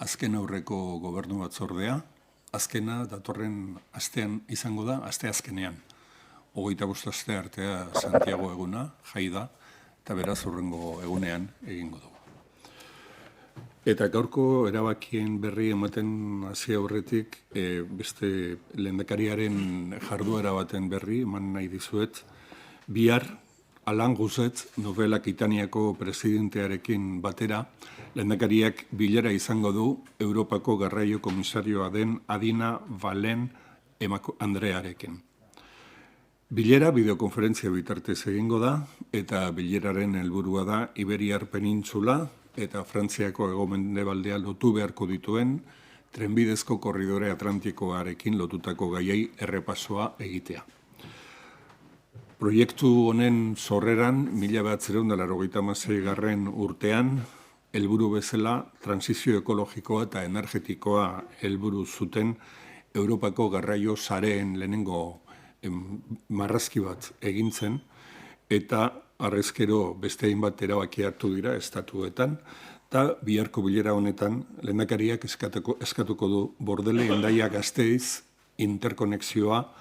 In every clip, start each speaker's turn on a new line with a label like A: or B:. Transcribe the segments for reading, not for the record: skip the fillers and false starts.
A: azken aurreko gobernu batzordea, azkena datorren astean izango da, aste azkenean. 25 aste artea Santiago eguna, jai da, eta beraz hurrengo egunean egingo dugu. Eta gaurko erabakien berri ematen hasi aurretik, beste lehendakariaren jarduera baten berri eman nahi dizuet, bihar Alain Gouzet, Nouvelle Aquitaniako presidentearekin batera, lehendakariak bilera izango du Europako Garraio Komisarioa den Adina Valen Andrearekin. Bilera bideokonferentzia bitartez egingo da, eta bileraren helburua da Iberiar Penintsula eta Frantziako hego-mendebaldea lotu beharko dituen trenbidezko korridore atlantikoarekin lotutako gaiei errepasoa egitea. Proiektu honen sorreran, 1986 urtean, helburu bezala, transizio ekologikoa eta energetikoa helburu zuten Europako garraio sareen lehenengo marrazki bat egin zen, eta arrezkero beste hainbat erabaki hartu dira estatuetan, eta biharko bilera honetan lehendakariak eskatuko du Bordele-Hendaia Gasteiz interkonexioa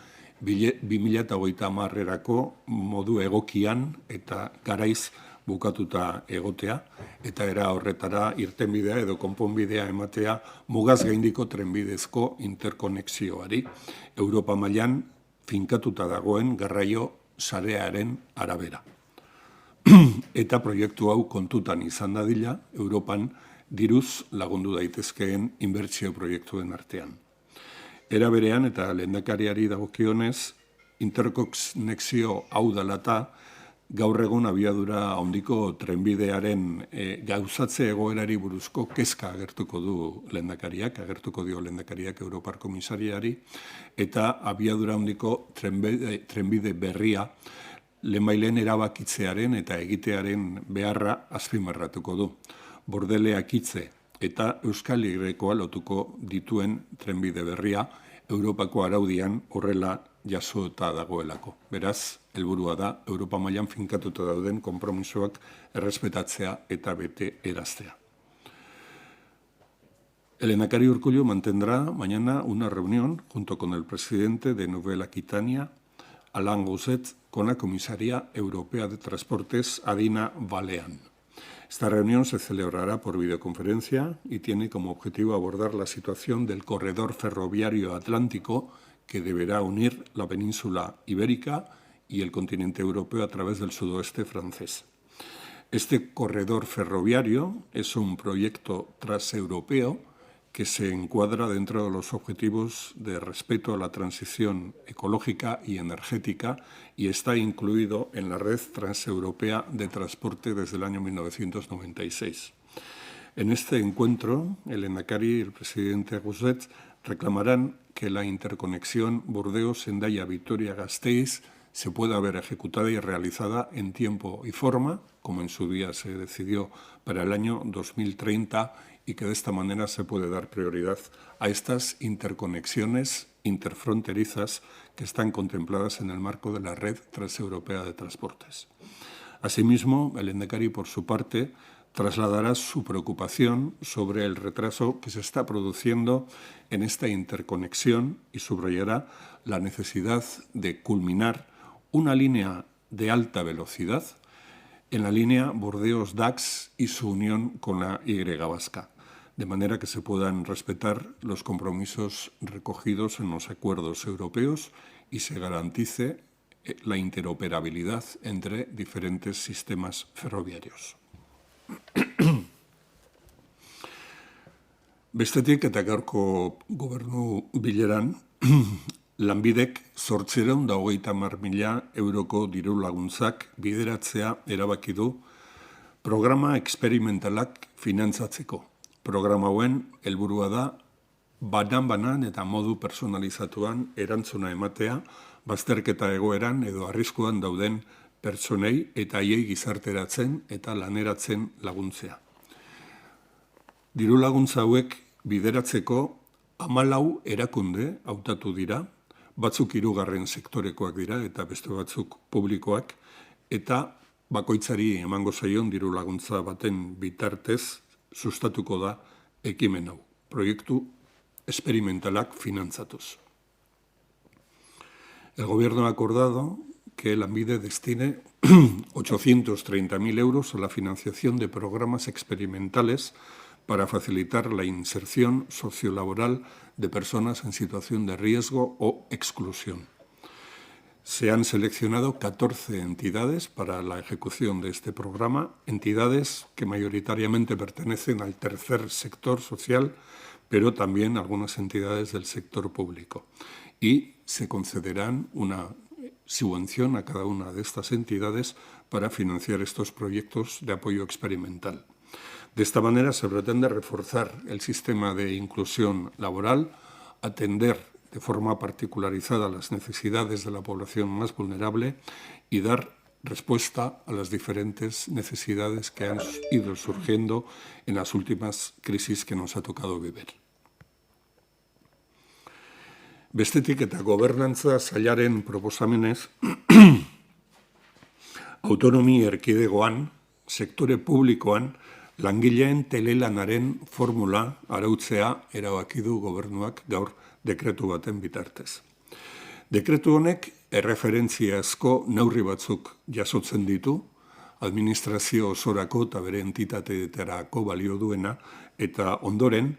A: 2030erako modu egokian eta garaiz bukatuta egotea, eta era horretara irtenbidea edo konponbidea ematea mugaz gaindiko trenbidezko interkonexioari, Europa mailan finkatuta dagoen garraio sarearen arabera. Eta proiektu hau kontutan izan dadila, Europan diruz lagundu daitezkeen inbertsio proiektuen artean. Era berean eta lehendakariari dagokionez, interkonexio hau dalata, gaur egun abiadura handiko trenbidearen gauzatze egoerari buruzko kezka agertuko dio lehendakariak Europar Komisariari, eta abiadura handiko trenbide berria lehenbailen erabakitzearen eta egitearen beharra azpimarratuko du. Bordele-Akitze eta Euskal Y lotuko dituen trenbide berria Europako araudian horrela jasota dagoelako. Beraz, helburua da Europa mailan finkatuta dauden konpromisoak errespetatzea eta bete eraztea. El lehendakari Urkullu mantendrá mañana una reunión junto con el presidente de Nouvelle Aquitania, Alain Gouzet, con la Comisaria Europea de Transportes, Adina Valean. Esta reunión se celebrará por videoconferencia y tiene como objetivo abordar la situación del corredor ferroviario atlántico que deberá unir la península ibérica y el continente europeo a través del sudoeste francés. Este corredor ferroviario es un proyecto transeuropeo que se encuadra dentro de los objetivos de respeto a la transición ecológica y energética y está incluido en la Red Transeuropea de Transporte desde el año 1996. En este encuentro, el lehendakari y el presidente Gouzet reclamarán que la interconexión Burdeos-Hendaia-Vitoria-Gasteiz se pueda ver ejecutada y realizada en tiempo y forma, como en su día se decidió para el año 2030, y que de esta manera se puede dar prioridad a estas interconexiones interfronterizas que están contempladas en el marco de la Red Transeuropea de Transportes. Asimismo, el lehendakari, por su parte, trasladará su preocupación sobre el retraso que se está produciendo en esta interconexión y subrayará la necesidad de culminar una línea de alta velocidad en la línea Burdeos-Dax y su unión con la Y vasca, de manera que se puedan respetar los compromisos recogidos en los acuerdos europeos y se garantice la interoperabilidad entre diferentes sistemas ferroviarios. Bestetik eta gaurko gobernu bileran, Lanbidek 830.000 euroko diru laguntzak bideratzea erabaki du programa eksperimentalak finantzatzeko. Programa hauen helburua da banan-banan eta modu personalizatuan erantzuna ematea bazterketa egoeran edo arriskuan dauden pertsonei eta haiei gizarteratzen eta laneratzen laguntzea. Diru laguntza hauek bideratzeko 14 erakunde hautatu dira, batzuk hirugarren sektorekoak dira eta beste batzuk publikoak, eta bakoitzari emango zaion diru laguntza baten bitartez sustatuko da ekimen hau, proiektu experimentalak finantzatuz. El Gobierno ha acordado que Lanbide destine 830.000 euros a la financiación de programas experimentales para facilitar la inserción sociolaboral de personas en situación de riesgo o exclusión. Se han seleccionado 14 entidades para la ejecución de este programa, entidades que mayoritariamente pertenecen al tercer sector social, pero también algunas entidades del sector público. Y se concederán una subvención a cada una de estas entidades para financiar estos proyectos de apoyo experimental. De esta manera se pretende reforzar el sistema de inclusión laboral, atender de forma particularizada las necesidades de la población más vulnerable y dar respuesta a las diferentes necesidades que han ido surgiendo en las últimas crisis que nos ha tocado vivir. Bestetik eta gobernantza sailaren proposamenez, autonomi erkidegoan, sektore publikoan, langileen telelanaren formula arautzea erabaki du gobernuak gaur dekretu baten bitartez. Dekretu honek erreferentziazko neurri batzuk jasotzen ditu, administrazio osorako eta bere entitateetarako balio duena, eta ondoren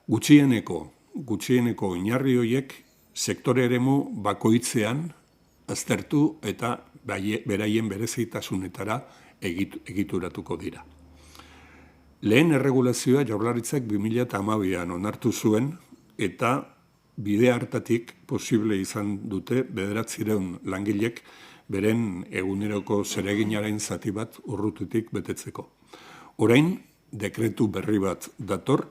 A: gutxieneko oinarri horiek sektore eremu bakoitzean aztertu eta beraien berezitasunetara egituratuko dira. Lehen erregulazioa Jaurlaritzak 2012an onartu zuen eta bide hartatik posible izan dute 900 langilek beren eguneroko zereginaren zati bat urrutitik betetzeko. Orain, dekretu berri bat dator,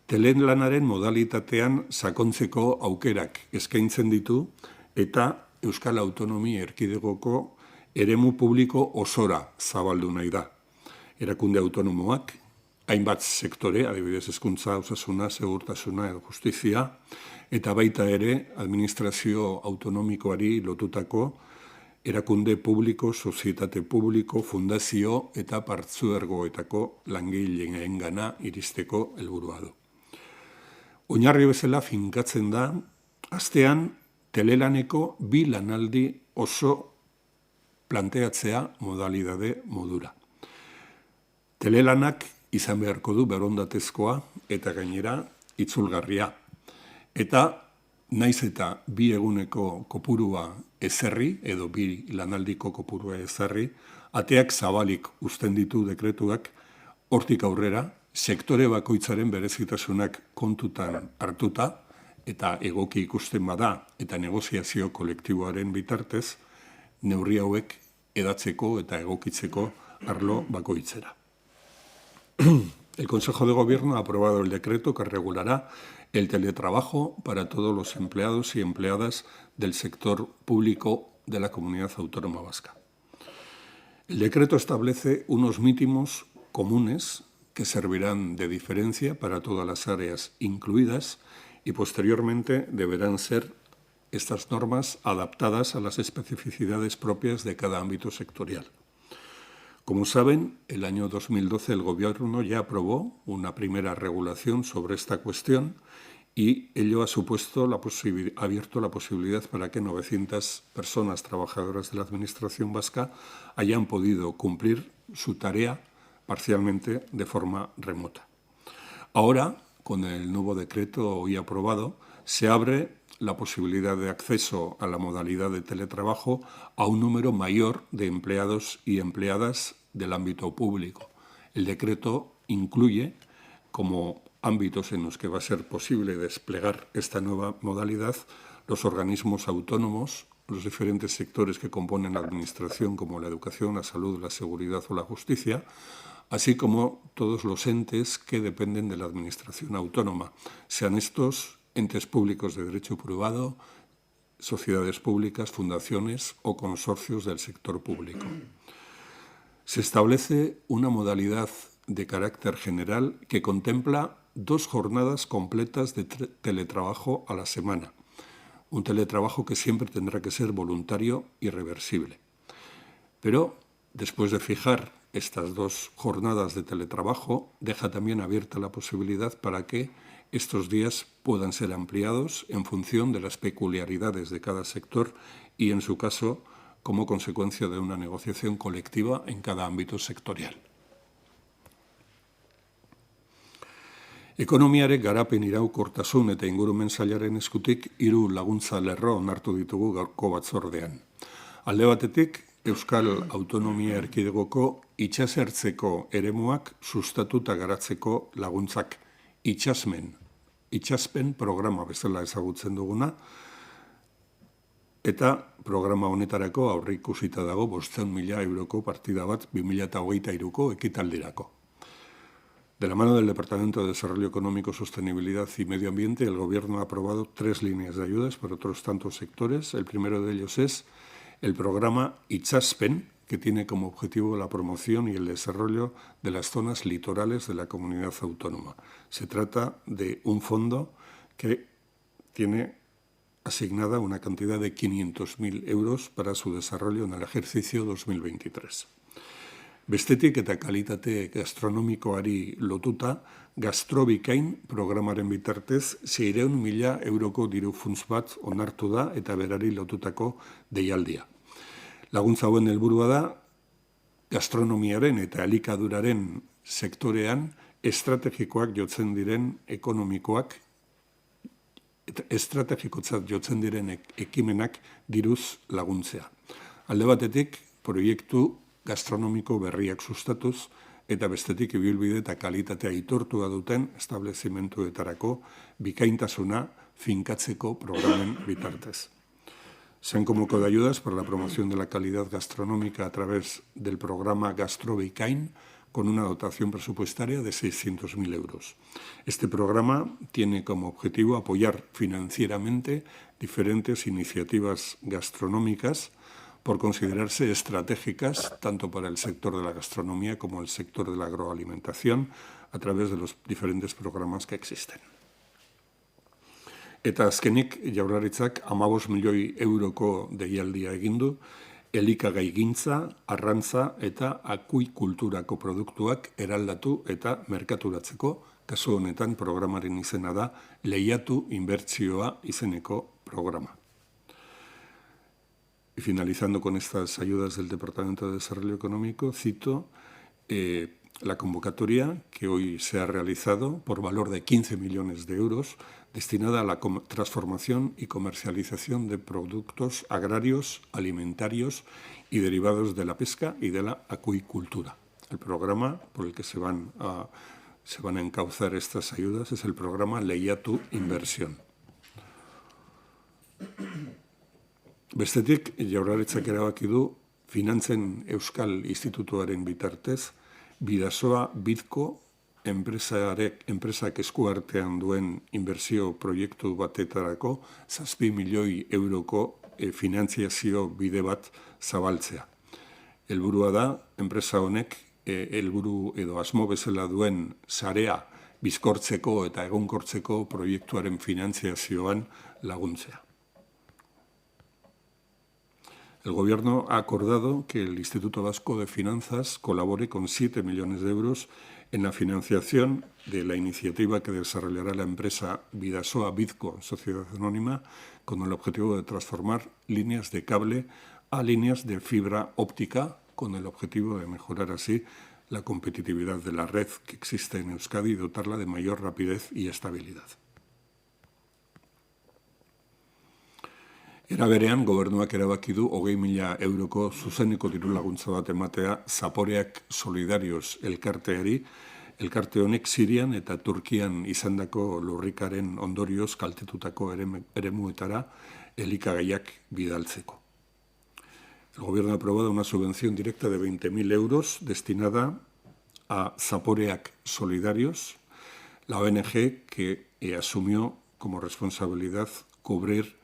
A: telelanaren modalitatean sakontzeko aukerak eskaintzen ditu eta Euskal Autonomi Erkidegoko eremu publiko osora zabaldu nahi da. Erakunde autonomoak, hainbat sektore, adibidez hezkuntza, osasuna, segurtasuna edo justizia, eta baita ere administrazio autonomikoari lotutako erakunde publiko, sozietate publiko, fundazio eta partzuergoetako langileengana iristeko helburua du. Oinarri bezala finkatzen da, astean telelaneko 2 lanaldi oso planteatzea modalidade modura. Telelanak izan beharko du berondatezkoa eta gainera itzulgarria. Eta naiz eta 2 eguneko kopurua ezarri, edo 2 lanaldiko kopurua ezarri, ateak zabalik uzten ditu dekretuak, hortik aurrera, sektore bakoitzaren berezitasunak kontutan hartuta, eta egoki ikusten bada eta negoziazio kolektiboaren bitartez, neurri hauek edatzeko eta egokitzeko arlo bakoitzera. El Consejo de Gobierno ha aprobado el decreto que regulará el teletrabajo para todos los empleados y empleadas del sector público de la Comunidad Autónoma Vasca. El decreto establece unos mínimos comunes que servirán de diferencia para todas las áreas incluidas y posteriormente deberán ser estas normas adaptadas a las especificidades propias de cada ámbito sectorial. Como saben, el año 2012 el Gobierno ya aprobó una primera regulación sobre esta cuestión y ello ha abierto la posibilidad para que 900 personas trabajadoras de la Administración vasca hayan podido cumplir su tarea parcialmente de forma remota. Ahora, con el nuevo decreto hoy aprobado, se abre la posibilidad de acceso a la modalidad de teletrabajo a un número mayor de empleados y empleadas del ámbito público. El decreto incluye como ámbitos en los que va a ser posible desplegar esta nueva modalidad los organismos autónomos, los diferentes sectores que componen la Administración, como la educación, la salud, la seguridad o la justicia, así como todos los entes que dependen de la Administración autónoma, sean estos entes públicos de derecho privado, sociedades públicas, fundaciones o consorcios del sector público. Se establece una modalidad de carácter general que contempla 2 jornadas completas de teletrabajo a la semana. Un teletrabajo que siempre tendrá que ser voluntario y reversible. Pero, después de fijar estas 2 jornadas de teletrabajo deja también abierta la posibilidad para que estos días puedan ser ampliados en función de las peculiaridades de cada sector y, en su caso, como consecuencia de una negociación colectiva en cada ámbito sectorial. Ekonomiarek garapen iraunkortasun eta ingurumen sailaren eskutik 3 laguntza lerro onartu ditugu gaurko batzordean. Alde batetik, Euskal Autonomia Erkidegoko itsasertzeko eremuak sustatuta garatzeko laguntzak itxaspen programa bezala ezagutzen duguna, eta programa honetarako aurreikusita dago 500.000 euroko partida bat 2023ko ekitaldirako. De la mano del Departamento de Desarrollo Económico, Sostenibilidad y Medio Ambiente, el Gobierno ha aprobado 3 líneas de ayudas para otros tantos sectores. El primero de ellos es el programa Itxaspen, que tiene como objetivo la promoción y el desarrollo de las zonas litorales de la comunidad autónoma. Se trata de un fondo que tiene asignada una cantidad de 500.000 euros para su desarrollo en el ejercicio 2023. Bestetik eta kalitate gastronomikoari lotuta, Gastrobikain programaren bitartez 600.000 euroko diru funts bat onartu da eta berari lotutako deialdia. Laguntza hauen helburua da, gastronomiaren eta elikaduraren sektorean estrategikoak jotzen diren ekonomikoak, estrategikotzat jotzen diren ekimenak diruz laguntzea. Alde batetik, proiektu gastronomiko berriak sustatuz, eta bestetik ibilbide eta kalitatea aitortua duten establezimentuetarako bikaintasuna finkatzeko programen bitartez. Se han convocado ayudas para la promoción de la calidad gastronómica a través del programa Gastrobikain, con una dotación presupuestaria de 600.000 euros. Este programa tiene como objetivo apoyar financieramente diferentes iniciativas gastronómicas por considerarse estratégicas tanto para el sector de la gastronomía como el sector de la agroalimentación a través de los diferentes programas que existen. Eta azkenik, Jaurlaritzak 15 milioi euroko deialdia egin du, elikagaigintza, arrantza eta akuikulturako produktuak eraldatu eta merkaturatzeko, kasu honetan programaren izena da Lehiatu Inbertsioa izeneko programa. Y finalizando con estas ayudas del Departamento de Desarrollo Económico, cito la convocatoria que hoy se ha realizado por valor de 15 millones de euros destinada a la transformación y comercialización de productos agrarios, alimentarios y derivados de la pesca y de la acuicultura. El programa por el que se van a encauzar estas ayudas es el programa Lehiatu Inversión. Bestetik, Jaurlaritzak erabaki du Finantzen Euskal Institutuaren bitartez, Bidasoa Bizko enpresak eskuartean duen inbertsio proiektu batetarako 7 milioi euroko finantziazio bide bat zabaltzea. Helburua da, enpresa honek helburu edo asmo bezala duen sarea bizkortzeko eta egonkortzeko proiektuaren finantziazioan laguntzea. El Gobierno ha acordado que el Instituto Vasco de Finanzas colabore con 7 millones de euros en la financiación de la iniciativa que desarrollará la empresa Bidasoa Bizko, Sociedad Anónima, con el objetivo de transformar líneas de cable a líneas de fibra óptica, con el objetivo de mejorar así la competitividad de la red que existe en Euskadi y dotarla de mayor rapidez y estabilidad. Era berean, Gobernuak erabaki du 20.000 euroko zuzeneko diru laguntza bat ematea Zaporeak Solidarios elkarteari, elkarte honek Sirian eta Turkian izandako lurrikaren ondorioz kaltetutako eremuetara elikagaiak bidaltzeko. El Gobierno ha aprobado una subvención directa de 20.000 euros destinada a Zaporeak Solidarios, la ONG que asumió como responsabilidad cubrir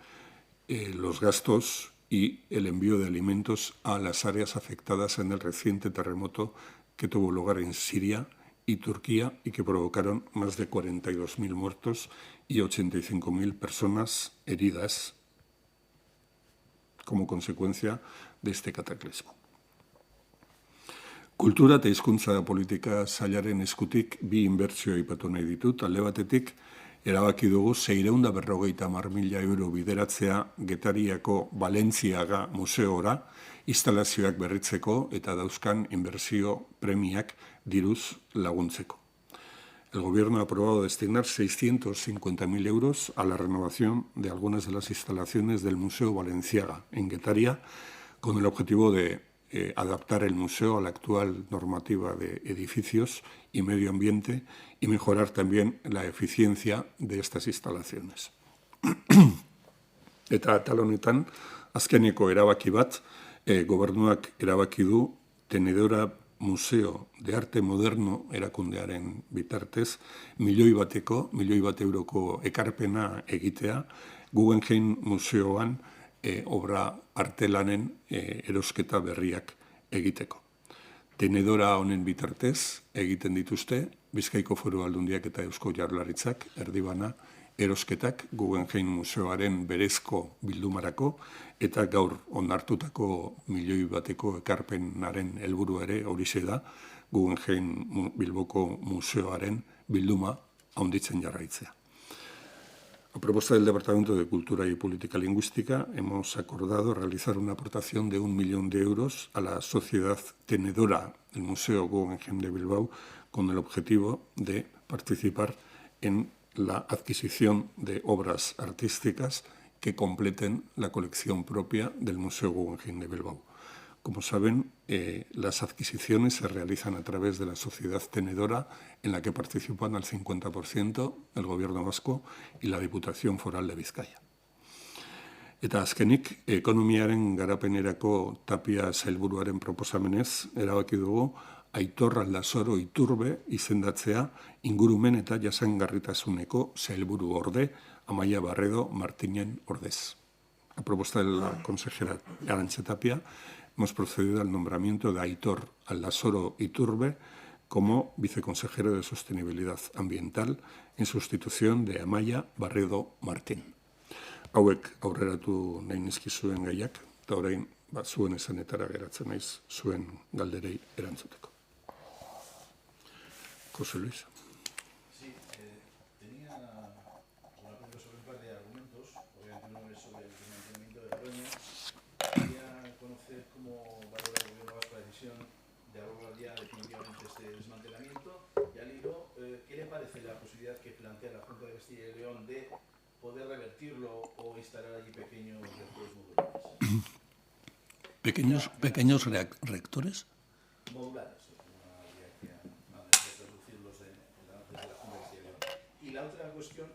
A: los gastos y el envío de alimentos a las áreas afectadas en el reciente terremoto que tuvo lugar en Siria y Turquía y que provocaron más de 42.000 muertos y 85.000 personas heridas como consecuencia de este cataclismo. Kultura eta hizkuntza politika sailaren eskutik bi inbertsio aipatu nahi ditut. Alde batetik, erabaki dugu 650.000 euro bideratzea Getariako Balentziaga museora instalazioak berritzeko eta dauzkan inbertsio premiak diruz laguntzeko. El Gobierno ha aprobado destinar 650.000 euros a la renovación de algunas de las instalaciones del Museo Balenciaga en Getaria, con el objetivo de adaptar el museo a la actual normativa de edificios y medio ambiente y mejorar también la eficiencia de estas instalaciones. Eta atal honetan, azkeneko erabaki bat, gobernuak erabaki du Tenedora Museo de Arte Moderno erakundearen bitartez, milioi bat euroko ekarpena egitea, Guggenheim Museoan obra artelanen erosketa berriak egiteko. Tenedora honen bitartez egiten dituzte Bizkaiko Foru Aldundiak eta Eusko Jaurlaritzak erdibana erosketak Guggenheim Museoaren berezko bildumarako eta gaur onartutako milioi bateko ekarpenaren helburu ere horixe da Guggenheim Bilboko Museoaren bilduma handitzen jarraitzea. A propuesta del Departamento de Cultura y Política Lingüística, hemos acordado realizar una aportación de 1 millón de euros a la sociedad tenedora del Museo Guggenheim de Bilbao con el objetivo de participar en la adquisición de obras artísticas que completen la colección propia del Museo Guggenheim de Bilbao. Como saben, las adquisiciones se realizan a través de la sociedad tenedora, en la que participan al 50% el Gobierno vasco y la Diputación Foral de Bizkaia. Eta azkenik, ekonomiaren garapenerako Tapia sailburuaren proposamenez, erabaki dugu Aitor Aldasoro Iturbe izendatzea ingurumen eta jasangarritasuneko sailburu orde, Amaia Barredo Martinen ordez. A propuesta de la consejera Arantxa Tapia, hemos procedido al nombramiento de Aitor Aldasoro Iturbe como viceconsejero de Sostenibilidad Ambiental en sustitución de Amaia Barredo Martín. Hauek aurreratu nahi nizkizuen gaiak, eta orain zuen esanetara geratzen naiz zuen galderei erantzuteko. José Luis.
B: Sí, tenía una pregunta sobre un par de argumentos, obviamente uno es sobre el desmantelamiento de Garoña. Quería conocer cómo valora el Gobierno vasco la decisión de abordar ya definitivamente este desmantelamiento y al hilo, ¿qué le parece la posibilidad que plantea la Junta de Castilla y León de poder revertirlo o instalar allí pequeños reactores modulares?
A: ¿Pequeños reactores?
B: Modulares, una idea que van a reproducirlos desde la Junta de Castilla y León. Y la otra cuestión,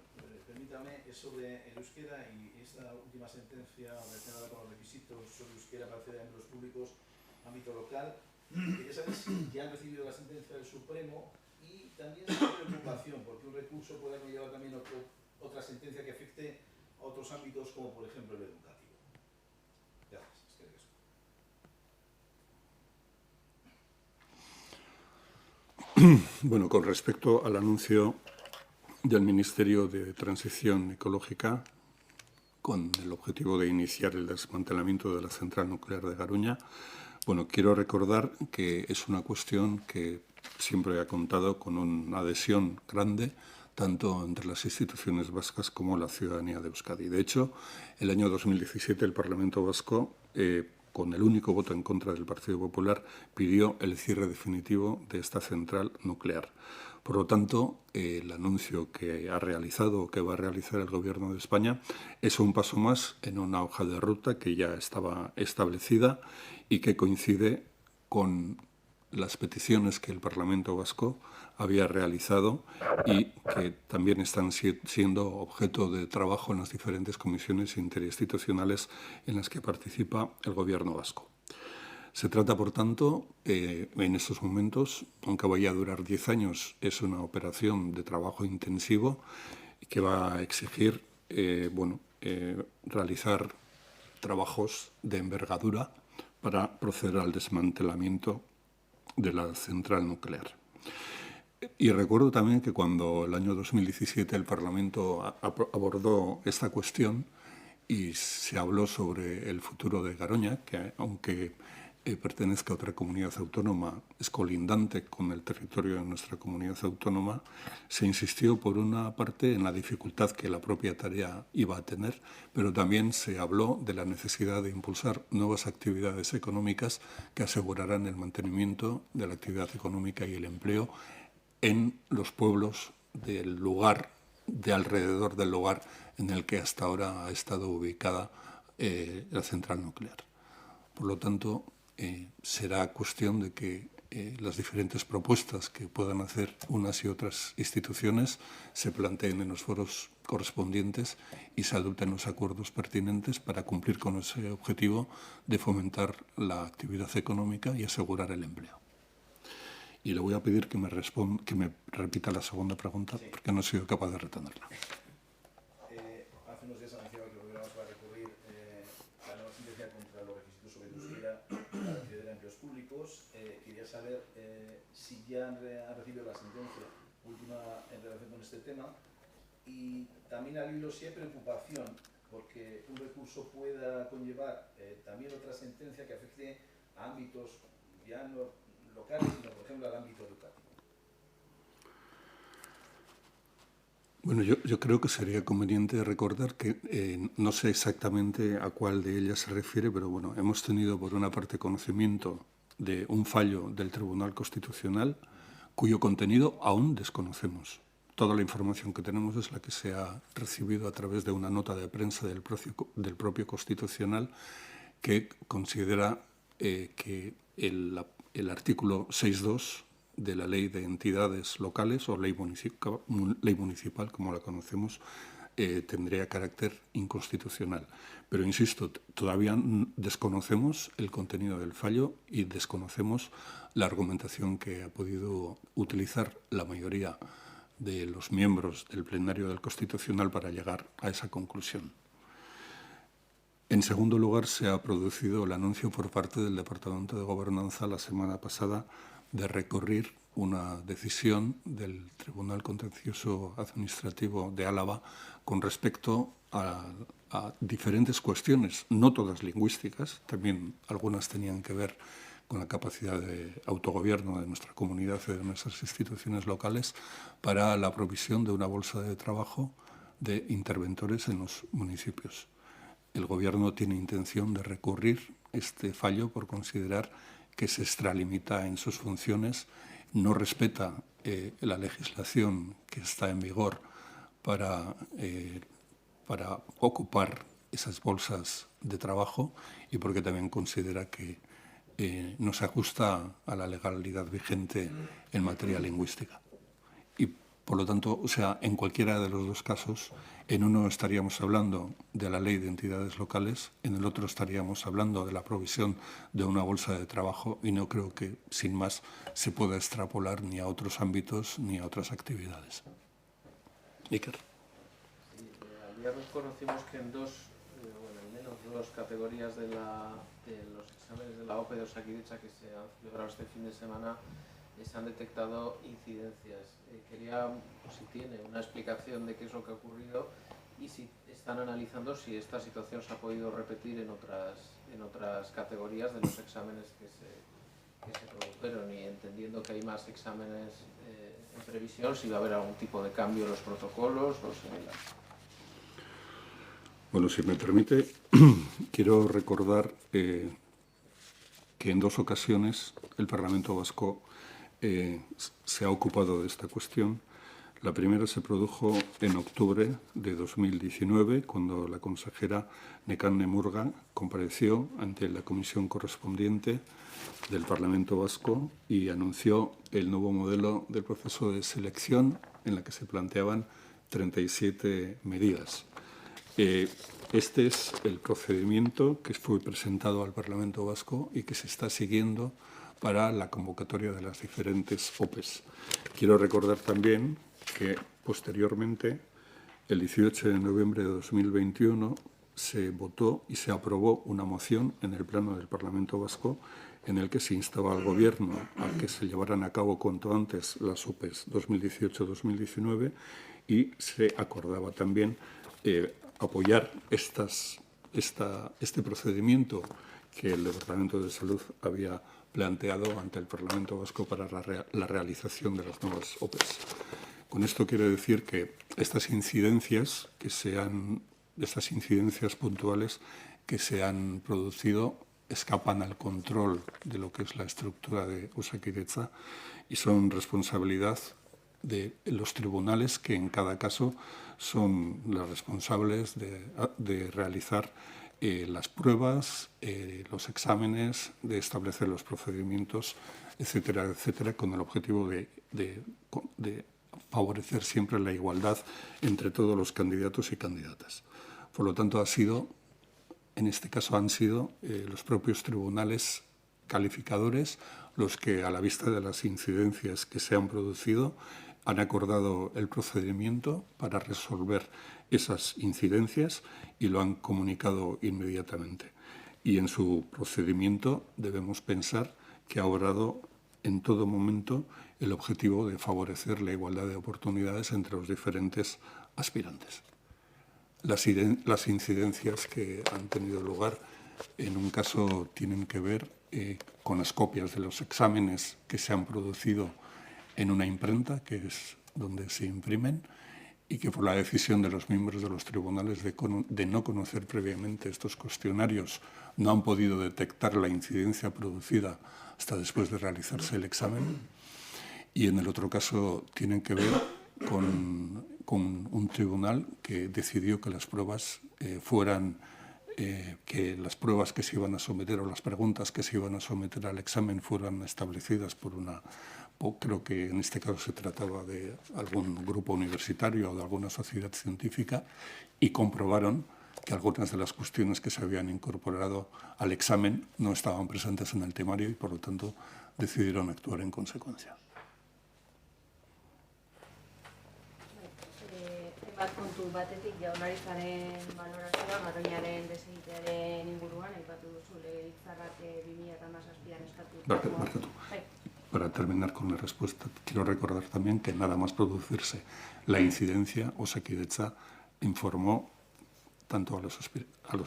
B: permítame, es sobre el euskera y esta última sentencia relacionada con los requisitos sobre euskera para acceder a empleos públicos ámbito local. Quería saber si ya han recibido la sentencia del Supremo y también su preocupación, porque un recurso puede llevar también otra sentencia que afecte a otros ámbitos, como por ejemplo el educativo. Gracias.
A: Bueno, con respecto al anuncio del Ministerio de Transición Ecológica, con el objetivo de iniciar el desmantelamiento de la central nuclear de Garoña, bueno, quiero recordar que es una cuestión que siempre ha contado con una adhesión grande, tanto entre las instituciones vascas como la ciudadanía de Euskadi. De hecho, el año 2017 el Parlamento vasco, con el único voto en contra del Partido Popular, pidió el cierre definitivo de esta central nuclear. Por lo tanto, el anuncio que ha realizado o que va a realizar el Gobierno de España es un paso más en una hoja de ruta que ya estaba establecida y que coincide con las peticiones que el Parlamento vasco había realizado y que también están siendo objeto de trabajo en las diferentes comisiones interinstitucionales en las que participa el Gobierno vasco. Se trata, por tanto, en estos momentos, aunque vaya a durar 10 años, es una operación de trabajo intensivo que va a exigir realizar trabajos de envergadura para proceder al desmantelamiento de la central nuclear. Y recuerdo también que cuando el año 2017 el Parlamento abordó esta cuestión y se habló sobre el futuro de Garoña, que aunque pertenezca a otra comunidad autónoma, es colindante con el territorio de nuestra comunidad autónoma, se insistió por una parte en la dificultad que la propia tarea iba a tener, pero también se habló de la necesidad de impulsar nuevas actividades económicas que aseguraran el mantenimiento de la actividad económica y el empleo en los pueblos del lugar, de alrededor del lugar en el que hasta ahora ha estado ubicada la central nuclear. Por lo tanto, será cuestión de que las diferentes propuestas que puedan hacer unas y otras instituciones se planteen en los foros correspondientes y se adopten los acuerdos pertinentes para cumplir con ese objetivo de fomentar la actividad económica y asegurar el empleo. Y le voy a pedir que me repita la segunda pregunta, porque no he sido capaz de retenerla.
B: Hace unos días anunciaba que el Gobierno va a recurrir a la nueva sentencia contra los requisitos sobre el euskera para acceder a empleos públicos. Quería saber si ya han recibido la sentencia última en relación con este tema, y también al hilo si hay preocupación porque un recurso pueda conllevar también otra sentencia que afecte a ámbitos ya no locales, sino por ejemplo al ámbito educativo.
A: Bueno, yo creo que sería conveniente recordar que no sé exactamente a cuál de ellas se refiere, pero bueno, hemos tenido por una parte conocimiento de un fallo del Tribunal Constitucional cuyo contenido aún desconocemos. Toda la información que tenemos es la que se ha recibido a través de una nota de prensa del propio Constitucional, que considera que el artículo 6.2 de la Ley de Entidades Locales, o ley municipal, como la conocemos, tendría carácter inconstitucional. Pero, insisto, todavía desconocemos el contenido del fallo y desconocemos la argumentación que ha podido utilizar la mayoría de los miembros del plenario del Constitucional para llegar a esa conclusión. En segundo lugar, se ha producido el anuncio por parte del Departamento de Gobernanza la semana pasada de recurrir una decisión del Tribunal Contencioso Administrativo de Álava con respecto a diferentes cuestiones, no todas lingüísticas, también algunas tenían que ver con la capacidad de autogobierno de nuestra comunidad y de nuestras instituciones locales, para la provisión de una bolsa de trabajo de interventores en los municipios. El Gobierno tiene intención de recurrir este fallo por considerar que se extralimita en sus funciones, no respeta la legislación que está en vigor para ocupar esas bolsas de trabajo, y porque también considera que no se ajusta a la legalidad vigente en materia lingüística. Y, por lo tanto, o sea, en cualquiera de los dos casos, en uno estaríamos hablando de la Ley de Entidades Locales, en el otro estaríamos hablando de la provisión de una bolsa de trabajo, y no creo que, sin más, se pueda extrapolar ni a otros ámbitos ni a otras actividades. Iker.
C: Sí, ayer conocimos que en al menos dos categorías de los exámenes de la OPE de Osakidetza que se han celebrado este fin de semana se han detectado incidencias. Quería, si tiene una explicación de qué es lo que ha ocurrido y si están analizando si esta situación se ha podido repetir en otras categorías de los exámenes que se produjeron, y entendiendo que hay más exámenes en previsión, si va a haber algún tipo de cambio en los protocolos o similar.
A: Bueno, si me permite, quiero recordar que en dos ocasiones el Parlamento Vasco se ha ocupado de esta cuestión. La primera se produjo en octubre de 2019, cuando la consejera Nekane Murga compareció ante la comisión correspondiente del Parlamento Vasco y anunció el nuevo modelo del proceso de selección, en la que se planteaban 37 medidas. Este es el procedimiento que fue presentado al Parlamento Vasco y que se está siguiendo para la convocatoria de las diferentes OPEs. Quiero recordar también que posteriormente, el 18 de noviembre de 2021, se votó y se aprobó una moción en el Pleno del Parlamento Vasco en el que se instaba al Gobierno a que se llevaran a cabo cuanto antes las OPEs 2018-2019, y se acordaba también apoyar este procedimiento que el Departamento de Salud había planteado ante el Parlamento Vasco para la realización de las nuevas OPEs. Con esto quiero decir que estas incidencias puntuales que se han producido escapan al control de lo que es la estructura de Osakidetza y son responsabilidad de los tribunales, que en cada caso son los responsables de realizar las pruebas, los exámenes, de establecer los procedimientos, etcétera, etcétera, con el objetivo de favorecer siempre la igualdad entre todos los candidatos y candidatas. Por lo tanto, en este caso han sido los propios tribunales calificadores los que, a la vista de las incidencias que se han producido, han acordado el procedimiento para resolver esas incidencias y lo han comunicado inmediatamente. Y en su procedimiento debemos pensar que ha obrado en todo momento el objetivo de favorecer la igualdad de oportunidades entre los diferentes aspirantes. Las incidencias que han tenido lugar en un caso tienen que ver con las copias de los exámenes que se han producido en una imprenta, que es donde se imprimen, y que por la decisión de los miembros de los tribunales de no conocer previamente estos cuestionarios no han podido detectar la incidencia producida hasta después de realizarse el examen. Y en el otro caso tienen que ver con un tribunal que decidió que las pruebas que se iban a someter o las preguntas que se iban a someter al examen fueran establecidas creo que en este caso se trataba de algún grupo universitario o de alguna sociedad científica, y comprobaron que algunas de las cuestiones que se habían incorporado al examen no estaban presentes en el temario y, por lo tanto, decidieron actuar en consecuencia.
D: Bat kontu batetik Jaurlaritzaren balorazioa Garoñaren desegitearen inguruan aipatu duzu Legebiltzarrak 2017an eskatutakoa.
A: Para terminar con la respuesta, quiero recordar también que nada más producirse la incidencia, Osakidetza informó tanto a los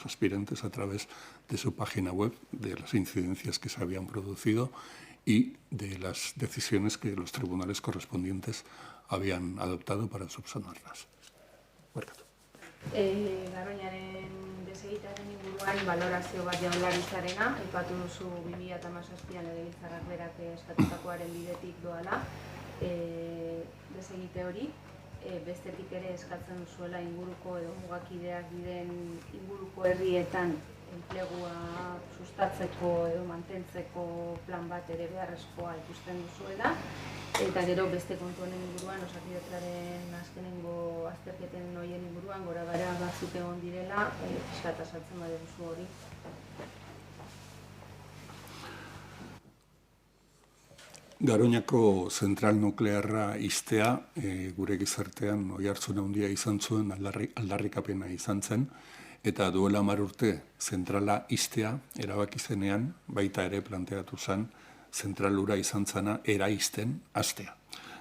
A: aspirantes a través de su página web de las incidencias que se habían producido y de las decisiones que los tribunales correspondientes habían adoptado para subsanarlas.
D: Garoñaren desegitearen inguruan balorazio bat Jaurlaritzarena, aipatu duzu 2017an Legebiltzarrak berak eskatutakoaren bidetik doala desegite hori, bestetik ere eskatzen duzuela inguruko edo mugakideak diren inguruko herrietan enplegua sustatzeko edo mantentzeko plan bat ere beharrezkoa ikusten duzuela, eta gero beste kontu honen inguruan, Osakidetzaren azkenengo azterketen horien inguruan gorabehera batzuk egon direla, pixkat azaltzen baduzu hori.
A: Garoñako zentral nuklearra ixtea gure gizartean oihartzun handia izan zuen, aldarrikapena izan zen, eta duela 10 urte zentrala ixtea erabaki zenean, baita ere planteatu zen, zentral hura izan zena eraisten hastea.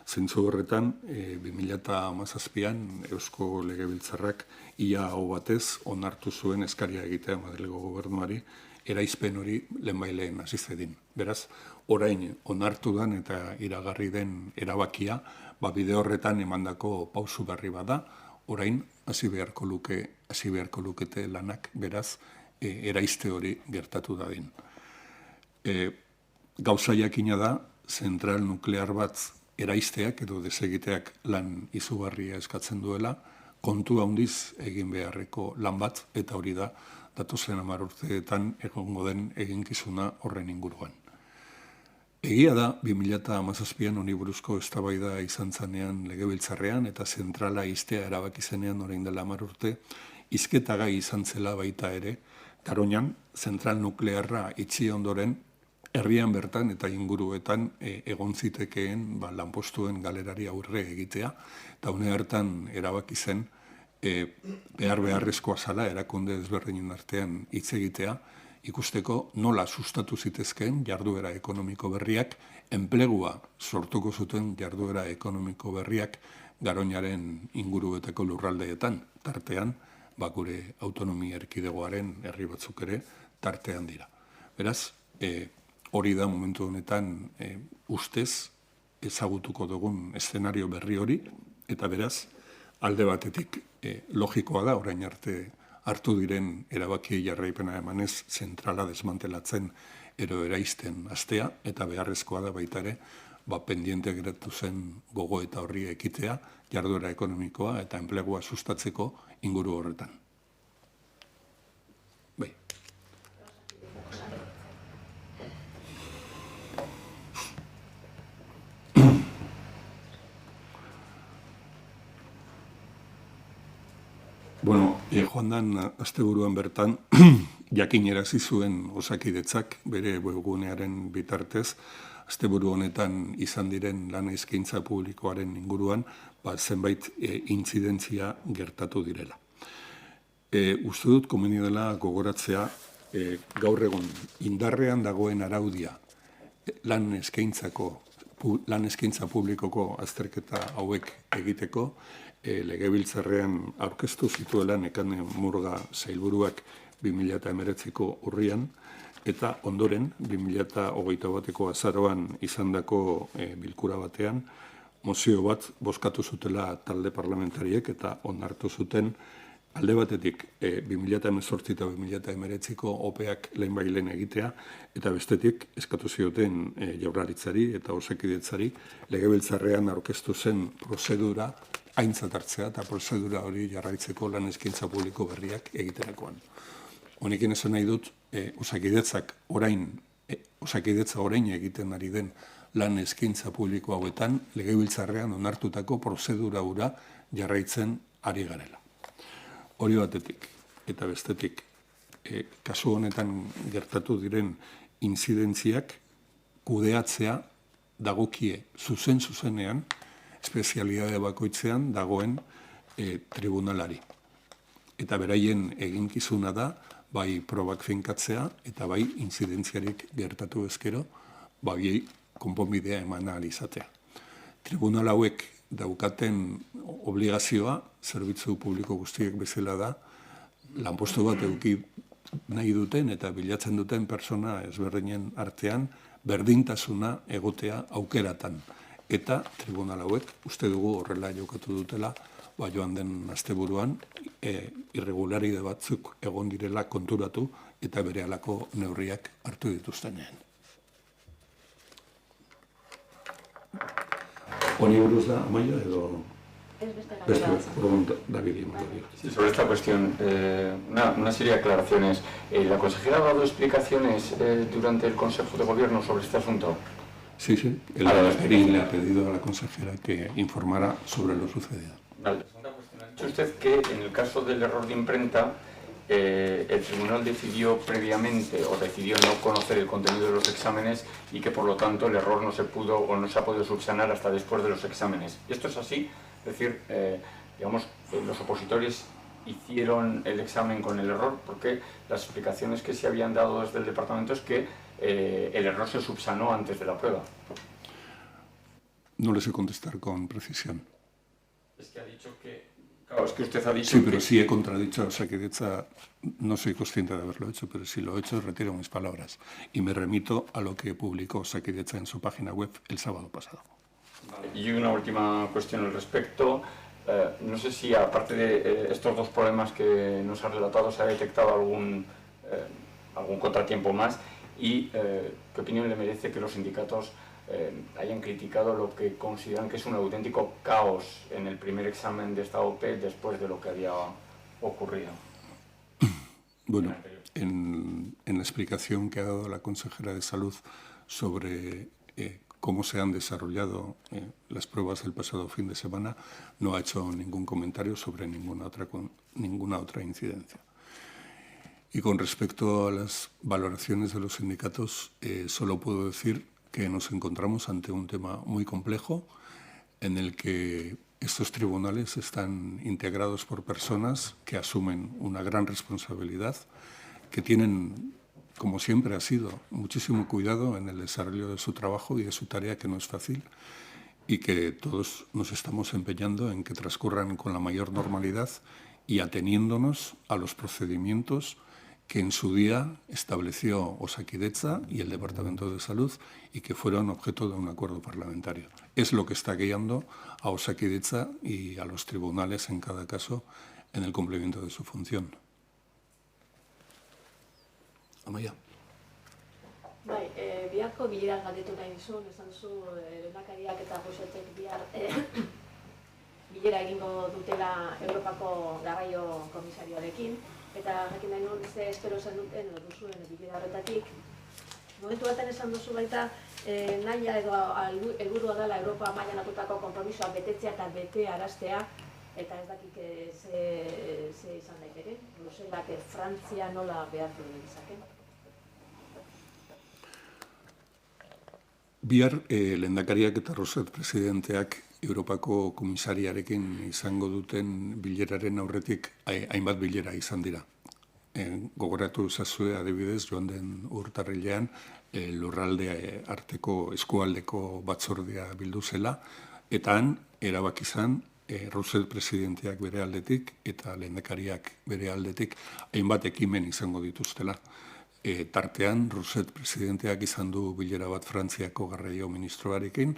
A: Zentzu horretan, 2017an Eusko Legebiltzarrak ia hau batez onartu zuen eskaria egitea Madrilgo gobernuari, eraizpen hori lehenbaileen hasi zedin. Beraz, orain onartu den eta iragarri den erabakia, bide horretan emandako pausu berri bada, orain hasi beharko lukete lanak, beraz, eraiste hori gertatu dadin. Gauza jakina da, zentral nuklear bat eraisteak edo desegiteak lan izugarria eskatzen duela, kontu handiz egin beharreko lan bat, eta hori da, datozen 10 urteetan egongo den eginkizuna horren inguruan. Egia da, 2017an honi buruzko eztabaida izan zanean Legebiltzarrean eta zentrala ixtea erabaki zenean orain dela 10 urte, hizketagai izan zela baita ere, Garoñan zentral nuklearra itxi ondoren, herrian bertan eta inguruetan egon zitekeen lanpostuen galerari aurre egitea, eta une hartan erabaki zen beharrezkoa zala erakunde ezberdinen artean hitz egitea, ikusteko nola sustatu zitezkeen jarduera ekonomiko berriak, enplegua sortuko zuten jarduera ekonomiko berriak Garoñaren inguruetako lurraldeetan, tartean, gure autonomia erkidegoaren herri batzuk ere tartean dira. Beraz, hori da momentu honetan ustez ezagutuko dugun eszenario berri hori, eta beraz, alde batetik logikoa da, orain arte hartu diren erabaki jarraipena emanez zentrala desmantelatzen ero eraisten astea, eta beharrezkoa da baita ere, pendiente geratu zen gogo eta horri ekitea, jarduera ekonomikoa eta enplegua sustatzeko inguru horretan. Bai. Bueno, joan dan asteburuan bertan, jakinarazi zuen Osakidetzak bere webgunearen bitartez, asteburu honetan izan diren lan eskaintza publikoaren inguruan, zenbait intzidentzia gertatu direla. Uste dut komeni dela gogoratzea, gaur egun indarrean dagoen araudia lan eskaintza publikoko azterketa hauek egiteko, Legebiltzarrean aurkeztu zituela Nekane Murga sailburuak 2019ko urrian, eta ondoren 2021ko azaroan izandako bilkura batean, mozio bat bozkatu zutela talde parlamentariek eta onartu zuten alde batetik 2018 eta 2019ko opeak lehenbailen egitea, eta bestetik eskatu zioten Jaurlaritzari eta Osakidetzari Legebiltzarrean aurkeztu zen prozedura aintzat hartzea eta prozedura hori jarraitzeko lan eskaintza publiko berriak egiterakoan. Honekin esan nahi dut, Osakidetza orain egiten ari den lan eskaintza publiko hauetan Legebiltzarrean onartutako prozedura hura jarraitzen ari garela. Hori batetik eta bestetik, kasu honetan gertatu diren inzidentziak kudeatzea dagokie zuzenean, espezialidade bakoitzean dagoen tribunalari. Eta beraien eginkizuna da, bai probak finkatzea eta bai inzidentziarik gertatu ezkero, bai konponbidea eman ahal izatea. Tribunal hauek daukaten obligazioa, zerbitzu publiko guztiek bezala da, lanpostu bat eduki nahi duten eta bilatzen duten persona ezberdinen artean berdintasuna egotea aukeratan. Eta tribunal hauek uste dugu horrela jokatu dutela, joan den asteburuan irregularide batzuk egon direla konturatu eta berehalako neurriak hartu dituztenean. Honi buruz da, Amaia, edo beste David.
E: Sí, sobre esta cuestión, una serie de aclaraciones. ¿La consejera ha dado explicaciones durante el Consejo de Gobierno sobre este asunto?
A: Sí, el Ministerio le ha pedido a la consejera que informara sobre lo sucedido.
E: Vale, la segunda cuestión. Ha dicho usted que en el caso del error de imprenta, el tribunal decidió previamente o decidió no conocer el contenido de los exámenes y que por lo tanto el error no se pudo o no se ha podido subsanar hasta después de los exámenes. ¿Y esto es así? Es decir, digamos, los opositores hicieron el examen con el error, porque las explicaciones que se habían dado desde el departamento es que el error se subsanó antes de la prueba.
A: No le sé contestar con precisión.
E: Es que ha dicho que... Claro, es que usted ha dicho
A: sí, pero sí he contradicho a Osakidetzak, no soy consciente de haberlo hecho, pero si lo he hecho, retiro mis palabras. Y me remito a lo que publicó Osakidetzak en su página web el sábado pasado.
E: Vale. Y una última cuestión al respecto. No sé si, aparte de estos dos problemas que nos ha relatado, se ha detectado algún contratiempo más. ¿Y qué opinión le merece que los sindicatos hayan criticado lo que consideran que es un auténtico caos en el primer examen de esta OPE después de lo que había ocurrido?
A: Bueno, en la explicación que ha dado la consejera de Salud sobre cómo se han desarrollado las pruebas del pasado fin de semana, no ha hecho ningún comentario sobre ninguna otra incidencia. Y con respecto a las valoraciones de los sindicatos, solo puedo decir que nos encontramos ante un tema muy complejo en el que estos tribunales están integrados por personas que asumen una gran responsabilidad, que tienen, como siempre ha sido, muchísimo cuidado en el desarrollo de su trabajo y de su tarea, que no es fácil, y que todos nos estamos empeñando en que transcurran con la mayor normalidad y ateniéndonos a los procedimientos que en su día estableció Osakidetza y el Departamento de Salud y que fueron objeto de un acuerdo parlamentario. Es lo que está guiando a Osakidetza y a los tribunales en cada caso en el cumplimiento de su función. Amaia.
F: Bai, biharko bileran galdetu nahi dizun, esan zu lehendakariak eta Rosetek bihar bilera egingo dutela Europako Garraio Komisarioarekin, eta jakin nahi nuen ze espero zen duten duzuen bilera horretatik. Momentu batean esan duzu baita, nahia edo helburua dela Europa mailan hartutako konpromisoa betetzea eta bete araztea, eta ez dakik ze izan daiteke, Bruselak Frantzia nola behartu dizake.
A: Bihar, lehendakariak eta Roset presidenteak Europako komisariarekin izango duten bileraren aurretik hainbat bilera izan dira. Gogoratu zazue adibidez joan den urtarrilean lurralde arteko eskualdeko batzordea bildu zela, eta han erabaki izan Roset presidenteak bere aldetik eta lehendakariak bere aldetik hainbat ekimen izango dituztela. Tartean, Roset presidenteak izan du bilera bat Frantziako garraio ministroarekin,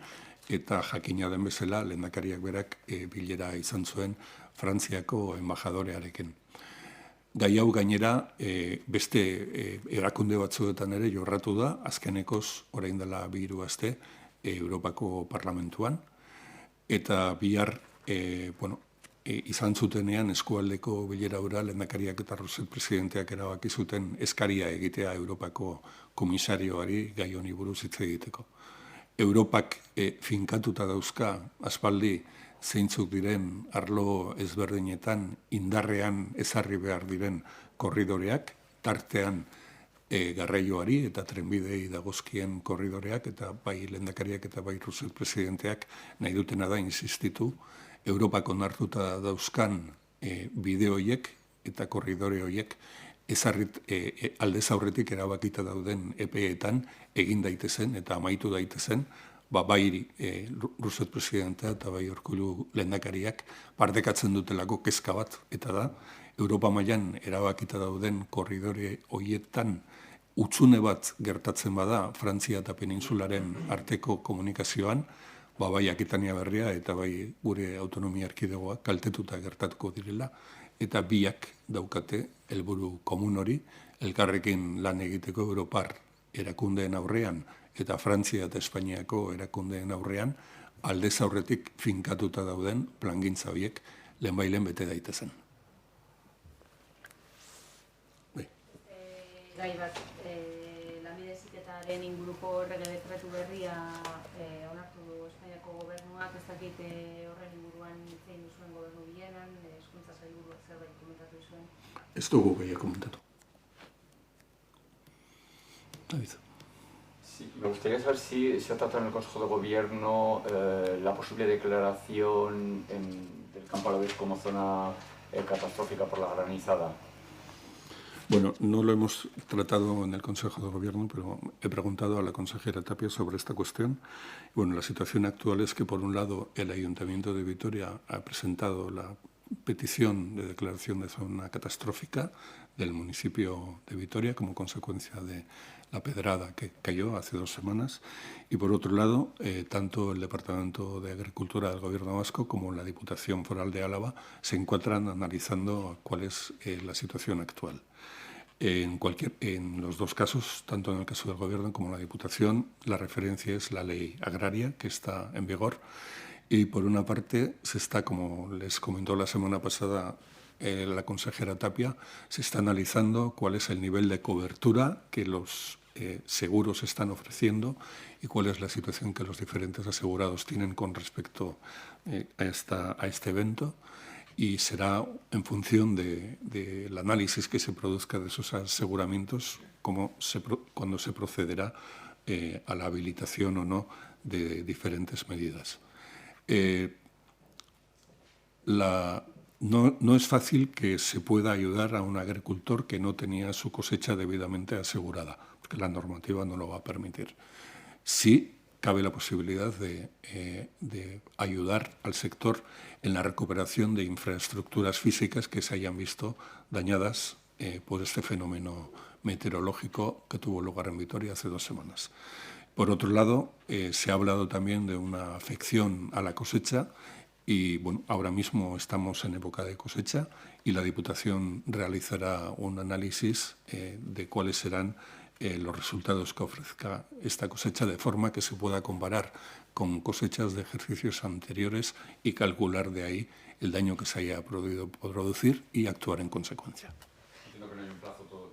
A: eta jakina den bezala, lehendakariak berak bilera izan zuen Frantziako enbajadorearekin. Gai hau gainera, beste erakunde batzuetan ere jorratu da, azkenekoz, orain dela 2 aste, Europako Parlamentuan, eta bihar, izan zutenean eskualdeko bilera hura lehendakariak eta Roset presidenteak erabaki zuten eskaria egitea Europako komisarioari gai honi buruz hitz egiteko. Europak finkatuta dauzka aspaldi zeintzuk diren arlo ezberdinetan indarrean ezarri behar diren korridoreak, tartean garraioari eta trenbidei dagozkien korridoreak, eta bai lehendakariak eta bai Roset presidenteak nahi dutena da insistitu Europak onartuta dauzkan bide horiek eta korridore horiek aldez aurretik erabakita dauden epeetan egin daitezen eta amaitu daitezen, bai Roset presidentea eta bai Urkullu lehendakariak partekatzen dutelako kezka bat, eta da, Europa mailan erabakita dauden korridore horietan hutsune bat gertatzen bada Frantzia eta Penintsularen arteko komunikazioan, bai Akitania Berria eta bai gure autonomia erkidegoa kaltetuta gertatuko direla, eta biak daukate helburu komun hori, elkarrekin lan egiteko Europar erakundeen aurrean eta Frantzia eta Espainiako erakundeen aurrean, aldez aurretik finkatuta dauden plangintza horiek lehenbailen bete daitezen.
D: Gai bat, lanbide heziketaren inguruko errege dekretu berria onartu du Espainiako gobernuak, ez dakit horren inguruan zein duzuen gobernu bileran, hezkuntza sailburuak zerbait komentatu zuen.
A: Ez dugu gehiago komentatu. David.
E: Sí, me gustaría saber si se ha tratado en el Consejo de Gobierno la posible declaración del Campo Alavés como zona catastrófica por la granizada.
A: Bueno, no lo hemos tratado en el Consejo de Gobierno, pero he preguntado a la consejera Tapia sobre esta cuestión. Bueno, la situación actual es que, por un lado, el Ayuntamiento de Vitoria ha presentado la petición de declaración de zona catastrófica del municipio de Vitoria como consecuencia de la pedrada que cayó hace 2 semanas. Y, por otro lado, tanto el Departamento de Agricultura del Gobierno vasco como la Diputación Foral de Álava se encuentran analizando cuál es la situación actual. En los 2 casos, tanto en el caso del Gobierno como la Diputación, la referencia es la ley agraria que está en vigor. Y por una parte se está, como les comentó la semana pasada la consejera Tapia, se está analizando cuál es el nivel de cobertura que los seguros están ofreciendo y cuál es la situación que los diferentes asegurados tienen con respecto a este evento. Y será en función del análisis que se produzca de esos aseguramientos cuando se procederá a la habilitación o no de diferentes medidas. No es fácil que se pueda ayudar a un agricultor que no tenía su cosecha debidamente asegurada, porque la normativa no lo va a permitir. Sí cabe la posibilidad de ayudar al sector en la recuperación de infraestructuras físicas que se hayan visto dañadas por este fenómeno meteorológico que tuvo lugar en Vitoria hace 2 semanas. Por otro lado, se ha hablado también de una afección a la cosecha y bueno, ahora mismo estamos en época de cosecha y la Diputación realizará un análisis de cuáles serán los resultados que ofrezca esta cosecha, de forma que se pueda comparar con cosechas de ejercicios anteriores y calcular de ahí el daño que se haya podido producir y actuar en consecuencia.
E: Entiendo que no hay un plazo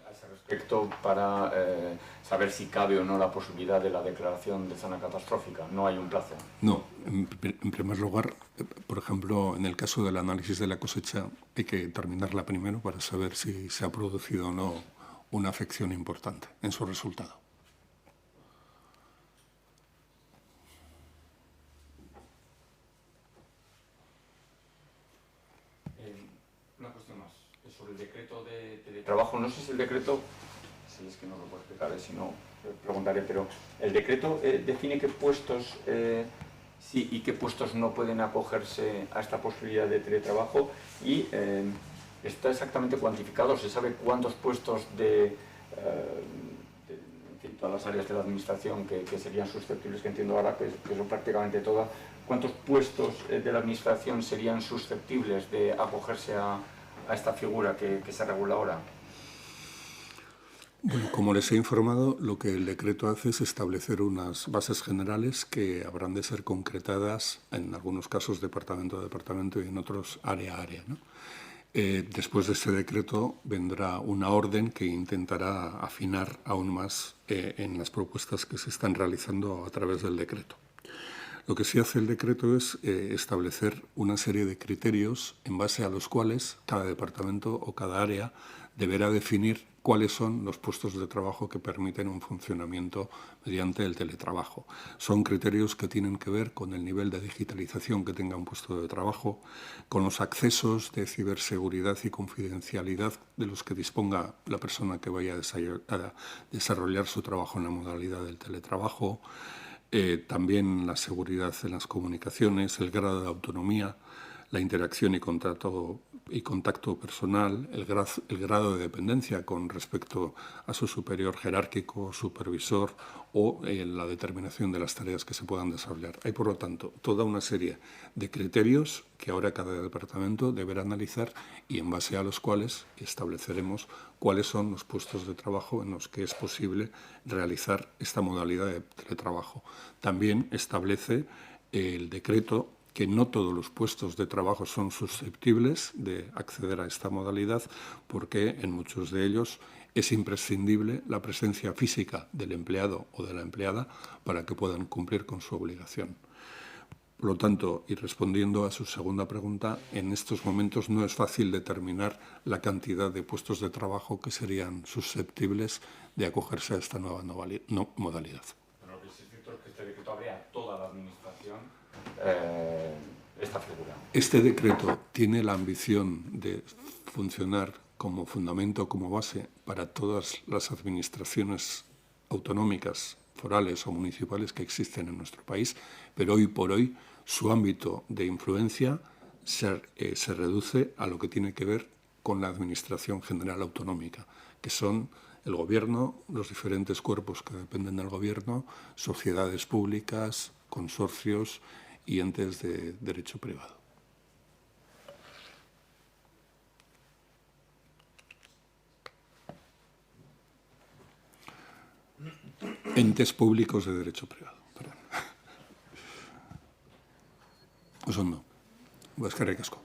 E: a ese respecto para saber si cabe o no la posibilidad de la declaración de zona catastrófica. No hay un plazo.
A: No, en primer lugar, por ejemplo, en el caso del análisis de la cosecha hay que terminarla primero para saber si se ha producido o no una afección importante en su resultado.
E: Una cuestión más, sobre el decreto de teletrabajo. No sé si el decreto, si es que no lo puedo explicar, si no preguntaré, pero el decreto define qué puestos sí y qué puestos no pueden acogerse a esta posibilidad de teletrabajo y está exactamente cuantificado. Se sabe cuántos puestos de todas las áreas de la administración que serían susceptibles, que entiendo ahora que son prácticamente todas. ¿Cuántos puestos de la administración serían susceptibles de acogerse a esta figura que se regula ahora?
A: Bueno, como les he informado, lo que el decreto hace es establecer unas bases generales que habrán de ser concretadas, en algunos casos departamento a departamento y en otros área a área, ¿no? Después de este decreto vendrá una orden que intentará afinar aún más en las propuestas que se están realizando a través del decreto. Lo que sí hace el decreto es establecer una serie de criterios en base a los cuales cada departamento o cada área deberá definir cuáles son los puestos de trabajo que permiten un funcionamiento mediante el teletrabajo. Son criterios que tienen que ver con el nivel de digitalización que tenga un puesto de trabajo, con los accesos de ciberseguridad y confidencialidad de los que disponga la persona que vaya a desarrollar su trabajo en la modalidad del teletrabajo, también la seguridad en las comunicaciones, el grado de autonomía, la interacción y contacto personal, el grado de dependencia con respecto a su superior jerárquico, supervisor o la determinación de las tareas que se puedan desarrollar. Hay, por lo tanto, toda una serie de criterios que ahora cada departamento deberá analizar y en base a los cuales estableceremos cuáles son los puestos de trabajo en los que es posible realizar esta modalidad de teletrabajo. También establece el decreto que no todos los puestos de trabajo son susceptibles de acceder a esta modalidad porque en muchos de ellos es imprescindible la presencia física del empleado o de la empleada para que puedan cumplir con su obligación. Por lo tanto, y respondiendo a su segunda pregunta, en estos momentos no es fácil determinar la cantidad de puestos de trabajo que serían susceptibles de acogerse a esta nueva modalidad.
E: Bueno, lo que sí es cierto es que este decreto abre a toda la administración esta figura.
A: Este decreto tiene la ambición de funcionar como fundamento, como base para todas las administraciones autonómicas, forales o municipales que existen en nuestro país, pero hoy por hoy su ámbito de influencia se reduce a lo que tiene que ver con la Administración General Autonómica, que son el Gobierno, los diferentes cuerpos que dependen del Gobierno, sociedades públicas, consorcios y entes de derecho privado. Entes públicos de derecho privado. Perdón. Oso ondo. Eskerrik asko.